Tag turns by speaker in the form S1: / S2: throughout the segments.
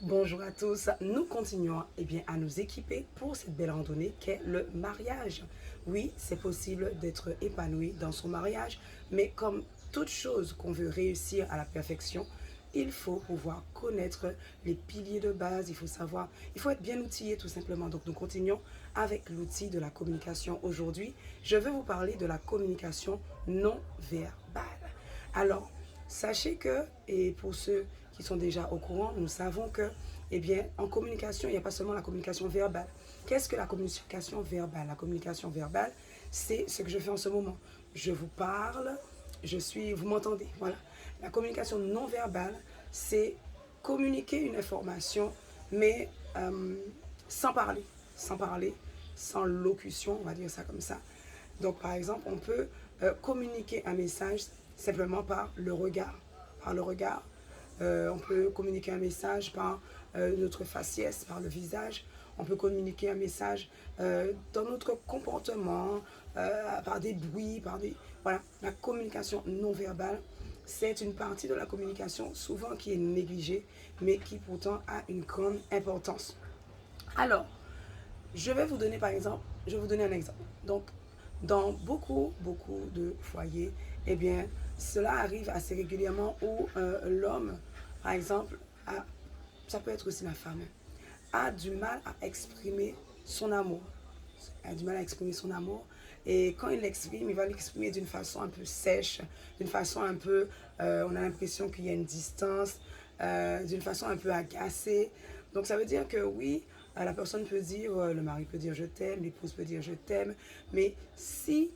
S1: Bonjour à tous, nous continuons à nous équiper pour cette belle randonnée qu'est le mariage. Oui, c'est possible d'être épanoui dans son mariage, mais comme toute chose qu'on veut réussir à la perfection, il faut pouvoir connaître les piliers de base, il faut être bien outillé tout simplement. Donc nous continuons avec l'outil de la communication. Aujourd'hui, je vais vous parler de la communication non verbale. Alors, sachez que, et pour ceux qui sont déjà au courant, nous savons que, en communication, il n'y a pas seulement la communication verbale. Qu'est-ce que la communication verbale? La communication verbale, c'est ce que je fais en ce moment. Je vous parle, vous m'entendez, voilà. La communication non verbale, c'est communiquer une information, mais sans parler, sans parler, sans locution, on va dire ça comme ça. Donc, par exemple, on peut communiquer un message simplement par le regard. Par le regard, on peut communiquer un message par notre faciès, par le visage. On peut communiquer un message dans notre comportement, par des bruits, par des... Voilà, la communication non verbale, c'est une partie de la communication souvent qui est négligée, mais qui pourtant a une grande importance. Alors, je vais vous donner par exemple, je vais vous donner un exemple. Donc, dans beaucoup de foyers, cela arrive assez régulièrement où l'homme, par exemple, ça peut être aussi la femme, a du mal à exprimer son amour. A du mal à exprimer son amour. Et quand il l'exprime, il va l'exprimer d'une façon un peu sèche, d'une façon un peu, on a l'impression qu'il y a une distance, d'une façon un peu agacée. Donc ça veut dire que oui, la personne peut dire, le mari peut dire je t'aime, l'épouse peut dire je t'aime, mais si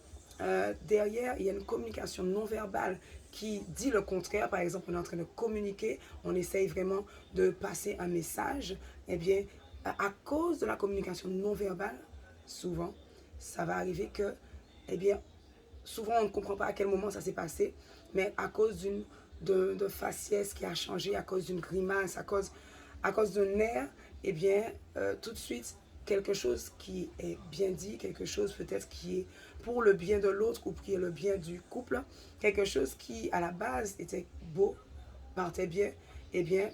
S1: derrière il y a une communication non verbale qui dit le contraire, par exemple on est en train de communiquer, on essaye vraiment de passer un message, à cause de la communication non verbale, souvent, ça va arriver que, eh bien, souvent on ne comprend pas à quel moment ça s'est passé, mais à cause de faciès qui a changé, à cause d'une grimace, à cause d'un nerf, tout de suite, quelque chose qui est bien dit, quelque chose peut-être qui est pour le bien de l'autre ou qui est le bien du couple, quelque chose qui à la base était beau, partait bien,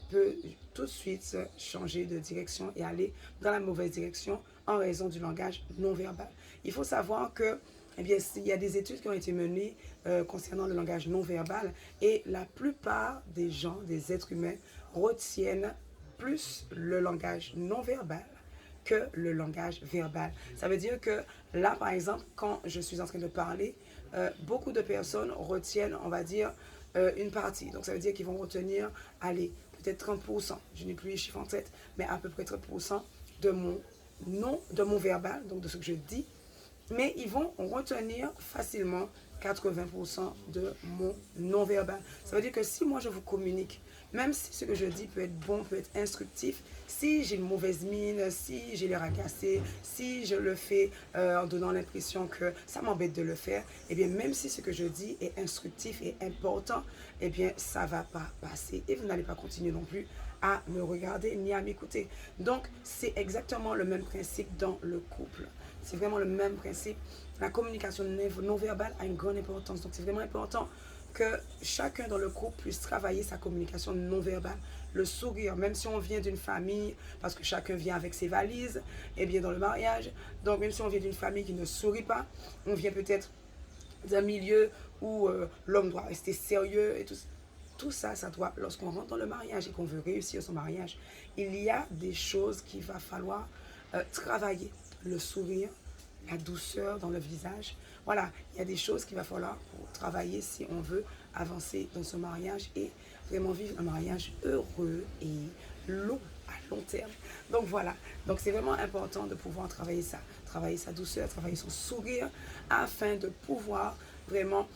S1: peut tout de suite changer de direction et aller dans la mauvaise direction en raison du langage non verbal. Il faut savoir que il y a des études qui ont été menées concernant le langage non verbal et la plupart des gens, des êtres humains, retiennent plus le langage non verbal que le langage verbal. Ça veut dire que là, par exemple, quand je suis en train de parler, beaucoup de personnes retiennent, on va dire, une partie. Donc ça veut dire qu'ils vont retenir, allez, peut-être 30%, je n'ai plus les chiffres en tête, mais à peu près 30% de mon non, de mon verbal, donc de ce que je dis, mais ils vont retenir facilement 80% de mon non-verbal. Ça veut dire que si moi je vous communique, même si ce que je dis peut être bon, peut être instructif, si j'ai une mauvaise mine, si j'ai l'air agacé, si je le fais en donnant l'impression que ça m'embête de le faire, même si ce que je dis est instructif et important, ça ne va pas passer et vous n'allez pas continuer non plus à me regarder ni à m'écouter. Donc, c'est exactement le même principe dans le couple. C'est vraiment le même principe. La communication non verbale a une grande importance. Donc, c'est vraiment important que chacun dans le couple puisse travailler sa communication non verbale. Le sourire, même si on vient d'une famille, parce que chacun vient avec ses valises, dans le mariage. Donc, même si on vient d'une famille qui ne sourit pas, on vient peut-être d'un milieu où l'homme doit rester sérieux et tout ça, ça doit, lorsqu'on rentre dans le mariage et qu'on veut réussir son mariage, il y a des choses qu'il va falloir travailler. Le sourire, la douceur dans le visage. Voilà, il y a des choses qu'il va falloir pour travailler si on veut avancer dans ce mariage et vraiment vivre un mariage heureux et long, à long terme. Donc voilà, donc c'est vraiment important de pouvoir travailler sa douceur, travailler son sourire afin de pouvoir vraiment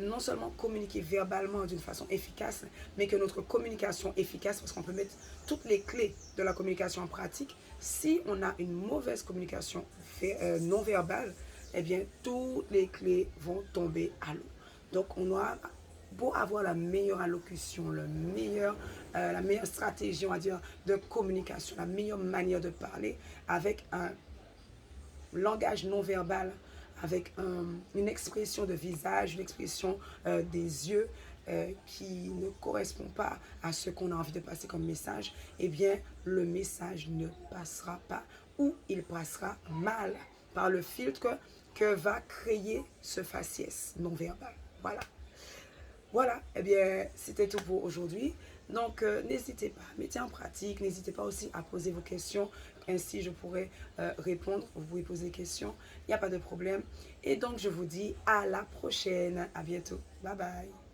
S1: non seulement communiquer verbalement d'une façon efficace, mais que notre communication efficace, parce qu'on peut mettre toutes les clés de la communication en pratique, si on a une mauvaise communication non verbale, toutes les clés vont tomber à l'eau. Donc on aura beau avoir la meilleure allocution, la meilleure stratégie, on va dire, de communication, la meilleure manière de parler avec un langage non verbal, avec une expression de visage, une expression des yeux, qui ne correspond pas à ce qu'on a envie de passer comme message, eh bien, le message ne passera pas ou il passera mal par le filtre que va créer ce faciès non-verbal. Voilà. Voilà, eh bien, c'était tout pour aujourd'hui. Donc, n'hésitez pas, mettez en pratique. N'hésitez pas aussi à poser vos questions. Ainsi, je pourrai répondre. Vous pouvez poser des questions. Il n'y a pas de problème. Et donc, je vous dis à la prochaine. À bientôt. Bye bye.